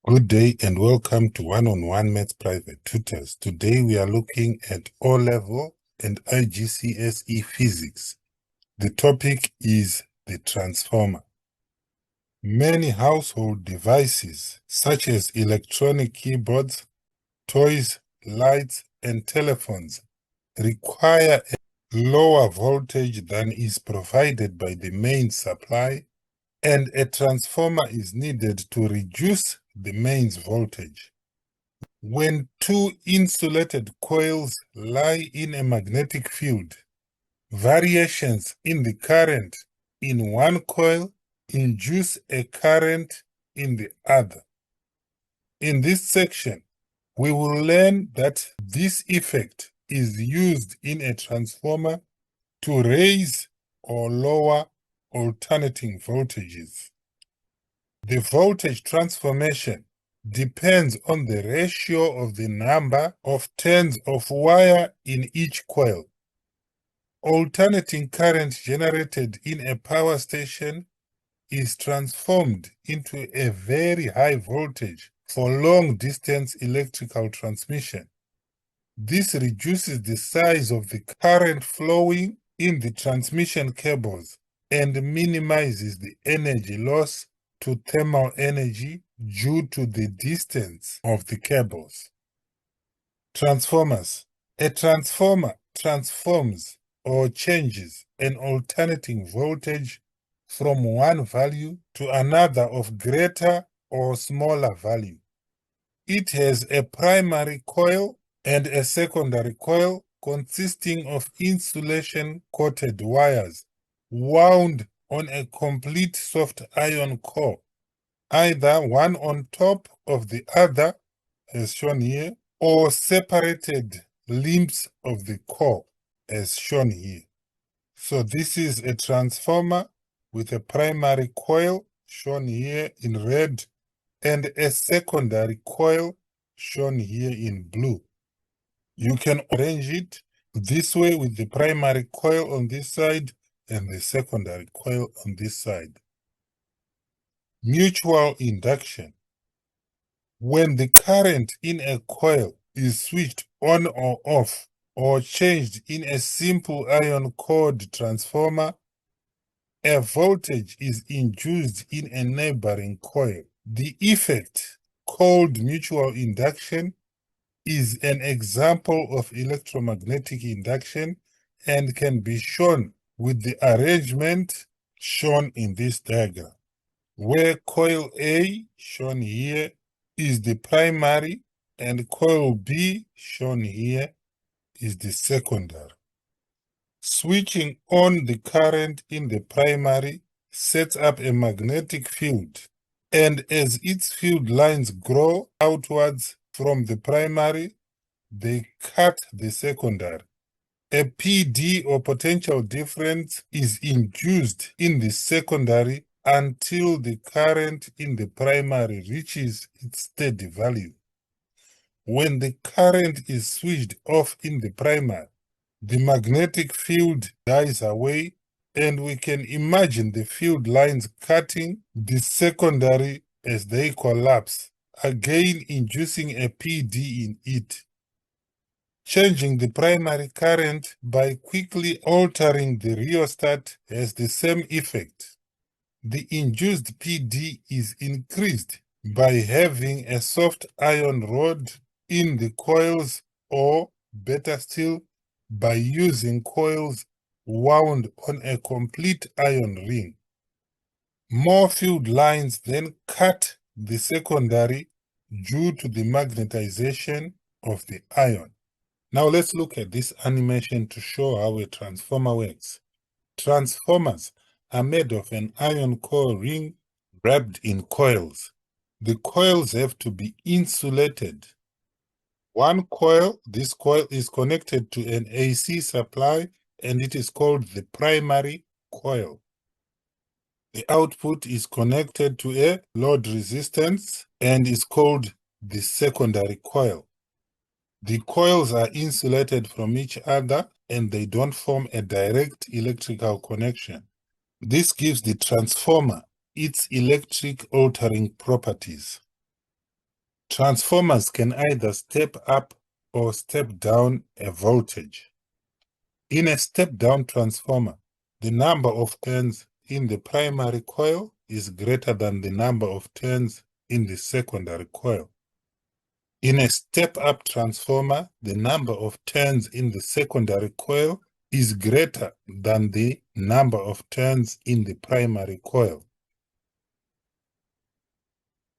Good day and welcome to One-on-One Maths Private Tutors. Today we are looking at O-Level and IGCSE Physics. The topic is the transformer. Many household devices such as electronic keyboards, toys, lights, and telephones require a lower voltage than is provided by the main supply, and a transformer is needed to reduce the mains voltage. When two insulated coils lie in a magnetic field, variations in the current in one coil induce a current in the other. In this section, we will learn that this effect is used in a transformer to raise or lower alternating voltages. The voltage transformation depends on the ratio of the number of turns of wire in each coil. Alternating current generated in a power station is transformed into a very high voltage for long-distance electrical transmission. This reduces the size of the current flowing in the transmission cables and minimizes the energy loss to thermal energy due to the distance of the cables. Transformers. A transformer transforms or changes an alternating voltage from one value to another of greater or smaller value. It has a primary coil and a secondary coil consisting of insulation-coated wires wound on a complete soft iron core, either one on top of the other, as shown here, or separated limbs of the core, as shown here. So this is a transformer with a primary coil, shown here in red, and a secondary coil, shown here in blue. You can arrange it this way with the primary coil on this side and the secondary coil on this side. Mutual induction. When the current in a coil is switched on or off or changed in a simple iron cord transformer, a voltage is induced in a neighboring coil. The effect, called mutual induction, is an example of electromagnetic induction and can be shown with the arrangement shown in this diagram, where coil A, shown here, is the primary and coil B, shown here, is the secondary. Switching on the current in the primary sets up a magnetic field, and as its field lines grow outwards from the primary, they cut the secondary. A PD or potential difference is induced in the secondary until the current in the primary reaches its steady value. When the current is switched off in the primary, the magnetic field dies away, and we can imagine the field lines cutting the secondary as they collapse, again inducing a PD in it. Changing the primary current by quickly altering the rheostat has the same effect. The induced PD is increased by having a soft iron rod in the coils, or better still, by using coils wound on a complete iron ring. More field lines then cut the secondary due to the magnetization of the iron. Now let's look at this animation to show how a transformer works. Transformers are made of an iron core ring wrapped in coils. The coils have to be insulated. One coil, this coil is connected to an AC supply, and it is called the primary coil. The output is connected to a load resistance and is called the secondary coil. The coils are insulated from each other and they don't form a direct electrical connection. This gives the transformer its electric altering properties. Transformers can either step up or step down a voltage. In a step-down transformer, the number of turns in the primary coil is greater than the number of turns in the secondary coil. In a step-up transformer, the number of turns in the secondary coil is greater than the number of turns in the primary coil.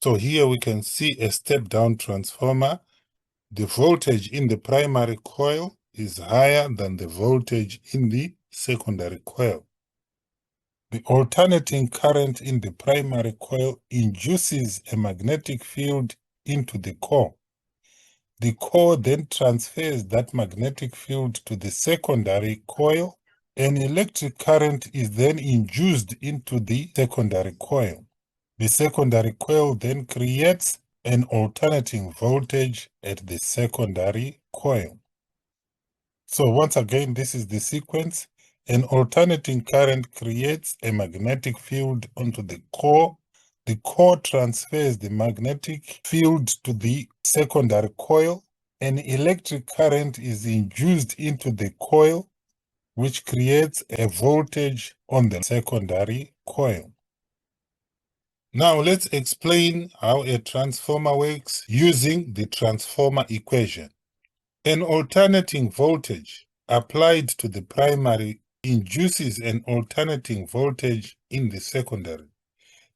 So here we can see a step-down transformer. The voltage in the primary coil is higher than the voltage in the secondary coil. The alternating current in the primary coil induces a magnetic field into the core. The core then transfers that magnetic field to the secondary coil. An electric current is then induced into the secondary coil. The secondary coil then creates an alternating voltage at the secondary coil. So once again, this is the sequence. An alternating current creates a magnetic field onto the core. The core transfers the magnetic field to the secondary coil. An electric current is induced into the coil, which creates a voltage on the secondary coil. Now let's explain how a transformer works using the transformer equation. An alternating voltage applied to the primary induces an alternating voltage in the secondary.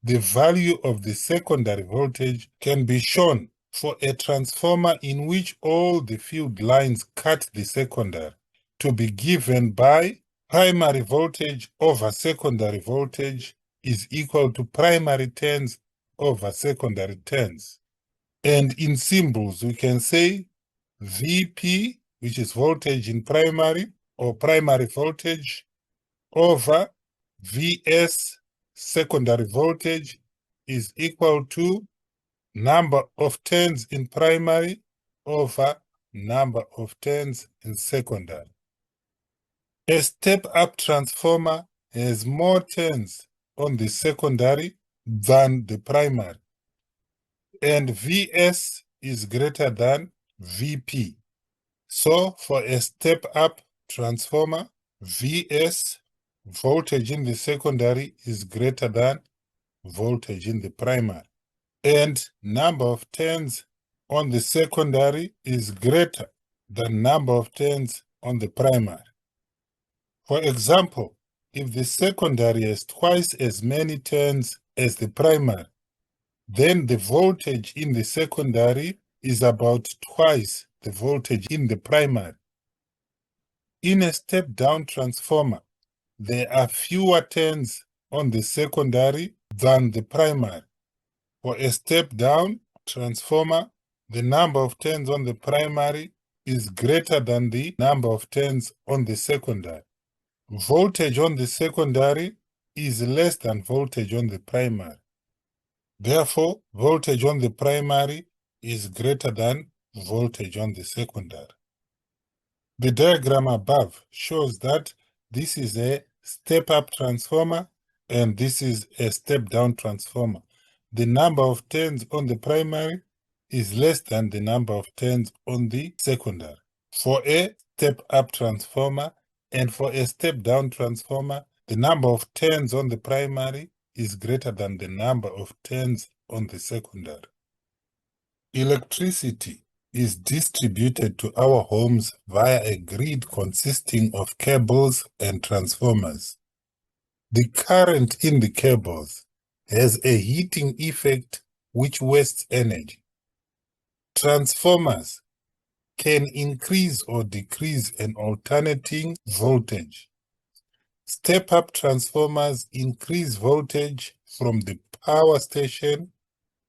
The value of the secondary voltage can be shown for a transformer in which all the field lines cut the secondary to be given by primary voltage over secondary voltage is equal to primary turns over secondary turns. And in symbols, we can say Vp, which is voltage in primary or primary voltage, over Vs, secondary voltage, is equal to number of turns in primary over number of turns in secondary. A step-up transformer has more turns on the secondary than the primary, and Vs is greater than Vp. So for a step-up transformer, Vs, voltage in the secondary, is greater than voltage in the primary. And number of turns on the secondary is greater than number of turns on the primary. For example, if the secondary has twice as many turns as the primary, then the voltage in the secondary is about twice the voltage in the primary. In a step-down transformer, there are fewer turns on the secondary than the primary. For a step-down transformer, the number of turns on the primary is greater than the number of turns on the secondary. Voltage on the secondary is less than voltage on the primary. Therefore, voltage on the primary is greater than voltage on the secondary. The diagram above shows that this is a step-up transformer and this is a step-down transformer. The number of turns on the primary is less than the number of turns on the secondary. For a step-up transformer and for a step-down transformer, the number of turns on the primary is greater than the number of turns on the secondary. Electricity is distributed to our homes via a grid consisting of cables and transformers. The current in the cables has a heating effect which wastes energy. Transformers can increase or decrease an alternating voltage. Step-up transformers increase voltage from the power station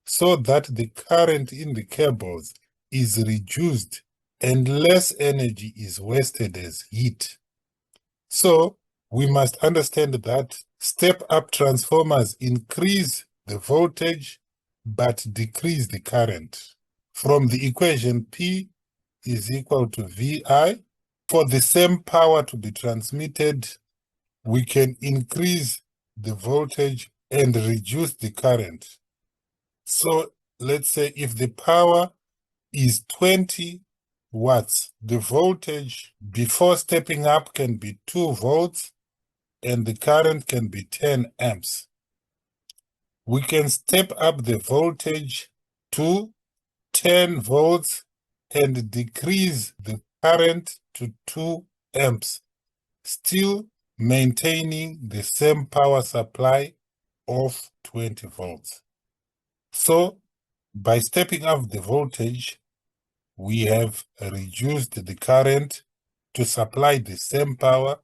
so that the current in the cables is reduced and less energy is wasted as heat. So we must understand that step-up transformers increase the voltage but decrease the current. From the equation P is equal to VI, for the same power to be transmitted, we can increase the voltage and reduce the current. So let's say if the power is 20 watts, the voltage before stepping up can be 2 volts and the current can be 10 amps. We can step up the voltage to 10 volts and decrease the current to 2 amps, still maintaining the same power supply of 20 volts. So, by stepping up the voltage, we have reduced the current to supply the same power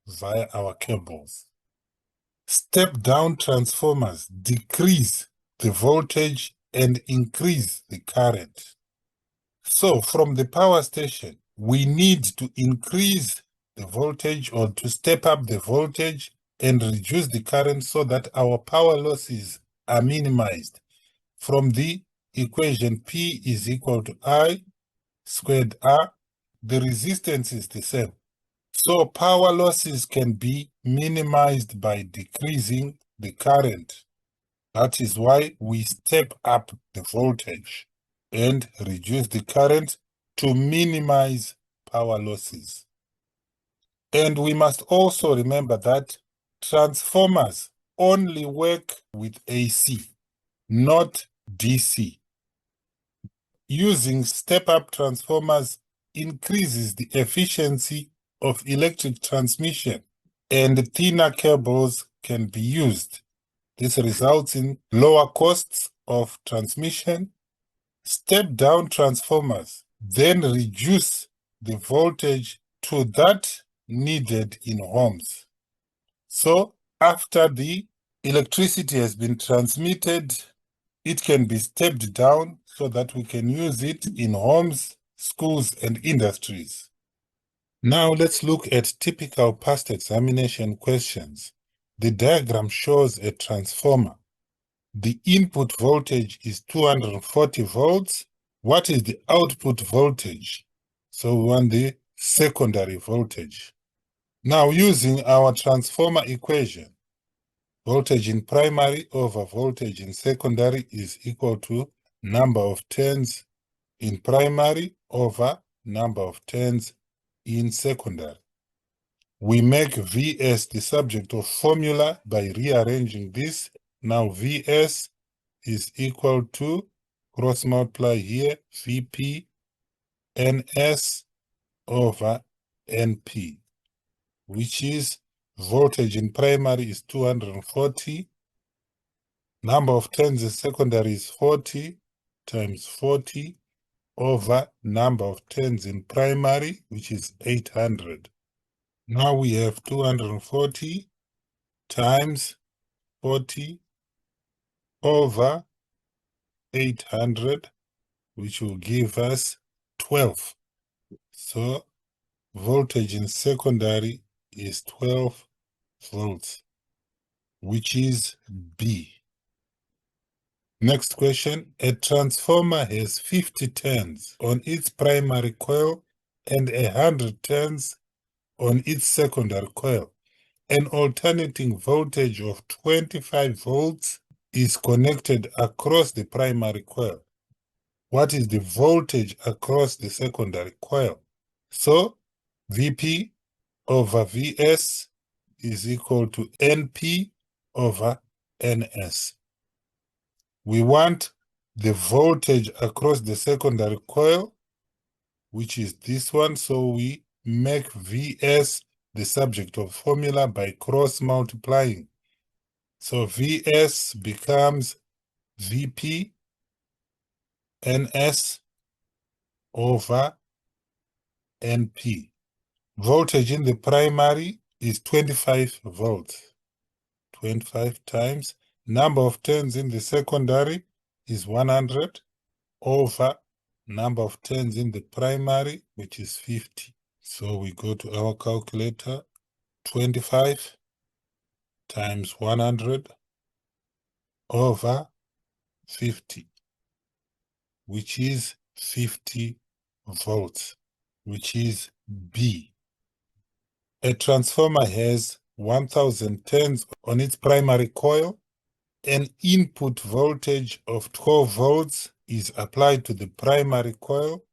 via our cables. Step-down transformers decrease the voltage and increase the current. So from the power station, we need to increase the voltage or to step up the voltage and reduce the current so that our power losses are minimized. From the equation P is equal to I squared R, the resistance is the same. So power losses can be minimized by decreasing the current. That is why we step up the voltage and reduce the current to minimize power losses. And we must also remember that transformers only work with AC, not DC. Using step-up transformers increases the efficiency of electric transmission, and thinner cables can be used. This results in lower costs of transmission. Step-down transformers then reduce the voltage to that needed in homes. So after the electricity has been transmitted, it can be stepped down so that we can use it in homes, schools, and industries. Now let's look at typical past examination questions. The diagram shows a transformer. The input voltage is 240 volts. What is the output voltage? So we want the secondary voltage. Now using our transformer equation, voltage in primary over voltage in secondary is equal to number of turns in primary over number of turns in secondary. We make Vs the subject of formula by rearranging this. Now Vs is equal to, cross multiply here, Vp Ns over Np, which is voltage in primary is 240, number of turns in secondary is 40 times 40 over number of turns in primary, which is 800. Now we have 240 times 40 over 800, which will give us 12. So voltage in secondary is 12 volts, which is B. Next question. A transformer has 50 turns on its primary coil and 100 turns on its secondary coil. An alternating voltage of 25 volts is connected across the primary coil. What is the voltage across the secondary coil? So Vp over Vs is equal to Np over Ns. We want the voltage across the secondary coil, which is this one, so we make Vs the subject of formula by cross multiplying. So Vs becomes Vp Ns over Np. Voltage in the primary is 25 volts. 25 times number of turns in the secondary is 100 over number of turns in the primary, which is 50. So we go to our calculator, 25 times 100 over 50, which is 50 volts, which is B. A transformer has 1000 turns on its primary coil An input voltage of 12 volts is applied to the primary coil,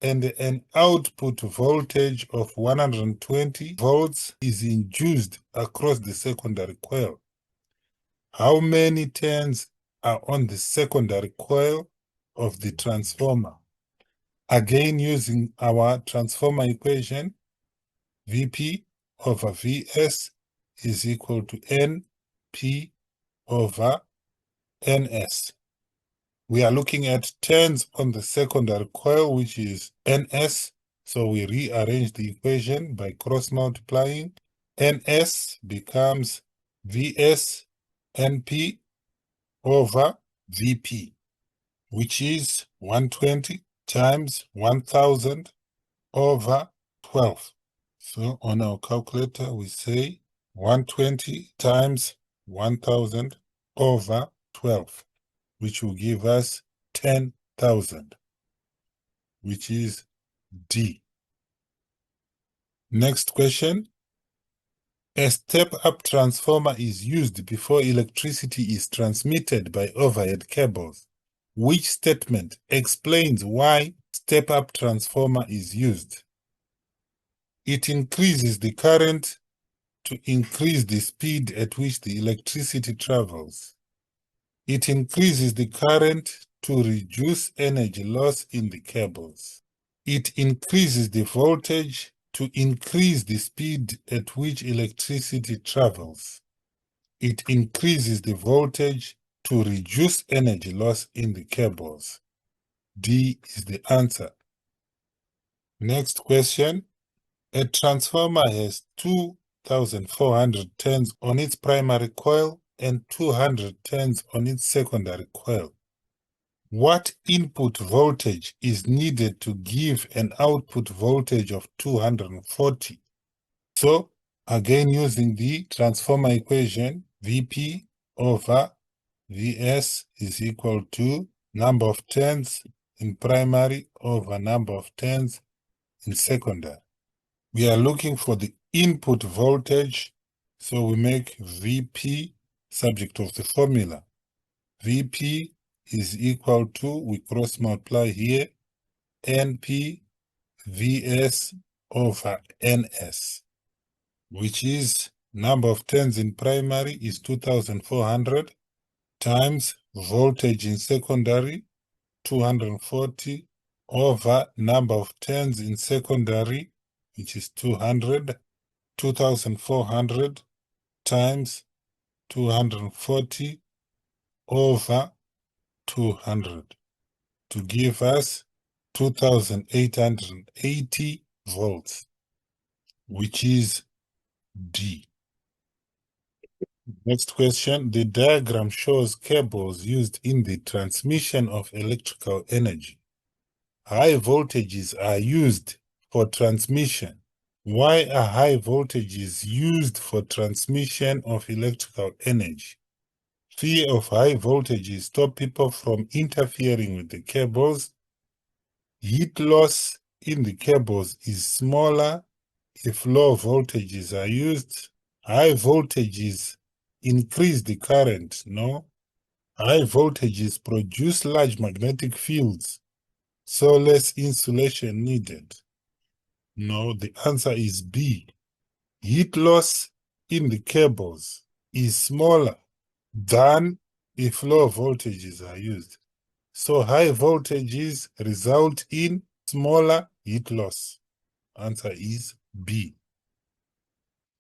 and an output voltage of 120 volts is induced across the secondary coil. How many turns are on the secondary coil of the transformer? Again, using our transformer equation, Vp over Vs is equal to Np over Ns. We are looking at turns on the secondary coil, which is Ns. So we rearrange the equation by cross multiplying. Ns becomes Vs Np over Vp, which is 120 times 1000 over 12. So on our calculator, we say 120 times 1000 over 12, which will give us 10,000, which is D. Next question. A step-up transformer is used before electricity is transmitted by overhead cables. Which statement explains why step-up transformer is used? It increases the current to increase the speed at which the electricity travels. It increases the current to reduce energy loss in the cables. It increases the voltage to increase the speed at which electricity travels. It increases the voltage to reduce energy loss in the cables. D is the answer. Next question. A transformer has 2,400 turns on its primary coil and 200 turns on its secondary coil. What input voltage is needed to give an output voltage of 240? So, again using the transformer equation, Vp over Vs is equal to number of turns in primary over number of turns in secondary. We are looking for the input voltage, so we make Vp subject of the formula. Vp is equal to, we cross multiply here, Np Vs over Ns, which is number of turns in primary is 2,400 times voltage in secondary, 240 over number of turns in secondary, which is 200, 2,400 times 240 over 200 to give us 2,880 volts, which is D. Next question. The diagram shows cables used in the transmission of electrical energy. High voltages are used for transmission. Why are high voltages used for transmission of electrical energy? Fear of high voltages stop people from interfering with the cables. Heat loss in the cables is smaller if low voltages are used. High voltages increase the current, no? High voltages produce large magnetic fields, so less insulation needed. No, the answer is B. Heat loss in the cables is smaller than if low voltages are used. So high voltages result in smaller heat loss. Answer is B.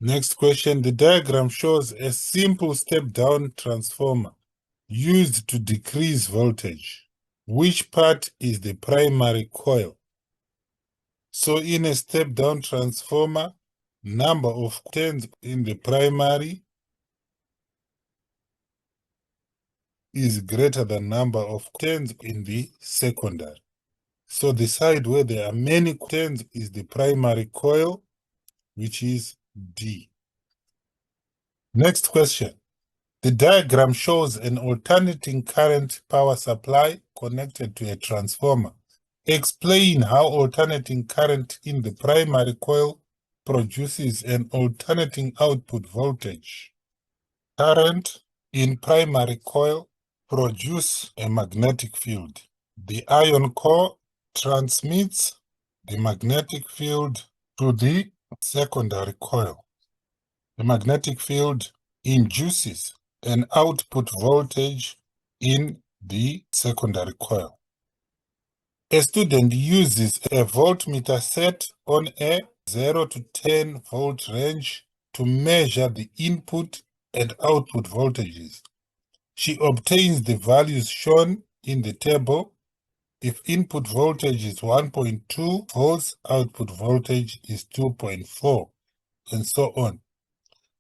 Next question. The diagram shows a simple step-down transformer used to decrease voltage. Which part is the primary coil? So in a step-down transformer, number of turns in the primary is greater than number of turns in the secondary. So the side where there are many turns is the primary coil, which is D. Next question. The diagram shows an alternating current power supply connected to a transformer. Explain how alternating current in the primary coil produces an alternating output voltage. Current in primary coil produce a magnetic field. The iron core transmits the magnetic field to the secondary coil. The magnetic field induces an output voltage in the secondary coil. A student uses a voltmeter set on a 0 to 10 volt range to measure the input and output voltages. She obtains the values shown in the table. If input voltage is 1.2 volts, output voltage is 2.4, and so on.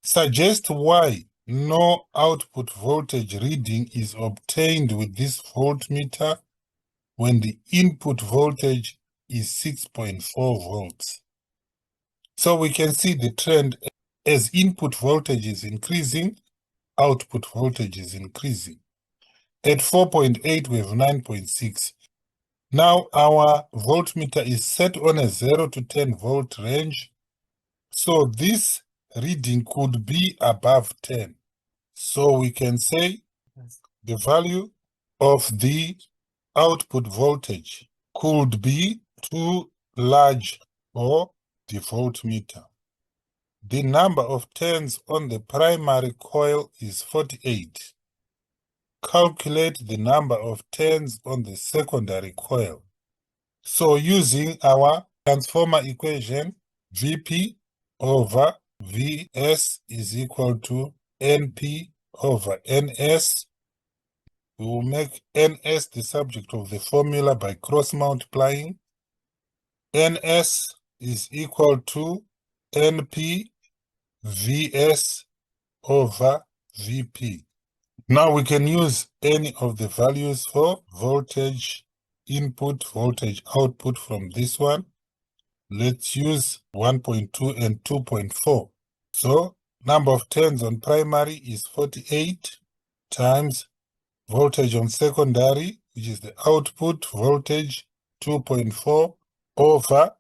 Suggest why no output voltage reading is obtained with this voltmeter when the input voltage is 6.4 volts. So we can see the trend as input voltage is increasing, output voltage is increasing. At 4.8, we have 9.6. Now our voltmeter is set on a 0 to 10 volt range. So this reading could be above 10. So we can say the value of the output voltage could be too large for the voltmeter. The number of turns on the primary coil is 48. Calculate the number of turns on the secondary coil. So using our transformer equation, Vp over Vs is equal to Np over Ns. We will make Ns the subject of the formula by cross multiplying. Ns is equal to Np Vs over Vp. Now we can use any of the values for voltage input, voltage output from this one. Let's use 1.2 and 2.4. So number of turns on primary is 48 times voltage on secondary, which is the output voltage, 2.4 over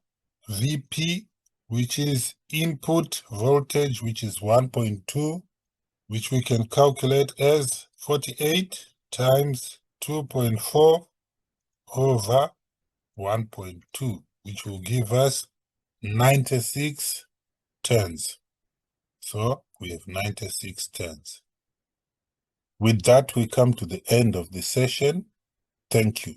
Vp, which is input voltage, which is 1.2, which we can calculate as 48 times 2.4 over 1.2, which will give us 96 turns. So we have 96 turns. With that, we come to the end of the session. Thank you.